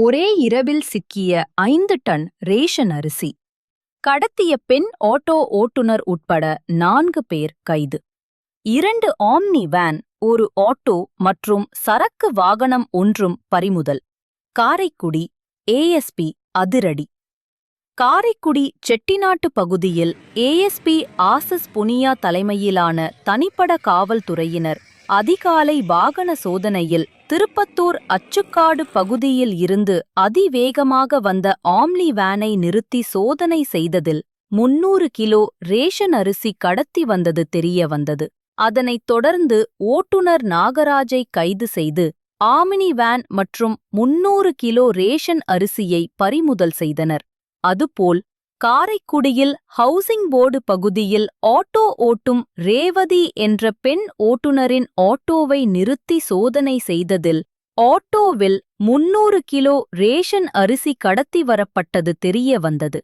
ஒரே இரவில் சிக்கிய 5 டன் ரேஷன் அரிசி கடத்திய பெண் ஆட்டோ ஓட்டுநர் உட்பட 4 பேர் கைது. 2 ஆம்னி வேன், ஒரு ஆட்டோ மற்றும் சரக்கு வாகனம் ஒன்றும் பறிமுதல். காரைக்குடி ஏஎஸ்பி அதிரடி. காரைக்குடி செட்டிநாட்டு பகுதியில் ஏஎஸ்பி ஆசஸ் புனியா தலைமையிலான தனிப்பட காவல்துறையினர் அதிகாலை வாகன சோதனையில் திருப்பத்தூர் அச்சுக்காடு பகுதியில் இருந்து அதிவேகமாக வந்த ஆம்னி வேனை நிறுத்தி சோதனை செய்ததில் 300 கிலோ ரேஷன் அரிசி கடத்தி வந்தது தெரிய வந்தது. அதனைத் தொடர்ந்து ஓட்டுநர் நாகராஜை கைது செய்து ஆம்னி வேன் மற்றும் 300 கிலோ ரேஷன் அரிசியை பறிமுதல் செய்தனர். அதுபோல் காரைக்குடியில் ஹவுசிங் போர்டு பகுதியில் ஆட்டோ ஓட்டும் ரேவதி என்ற பெண் ஓட்டுநரின் ஆட்டோவை நிறுத்தி சோதனை செய்ததில் ஆட்டோவில் 300 கிலோ ரேஷன் அரிசி கடத்தி வரப்பட்டது தெரிய வந்தது.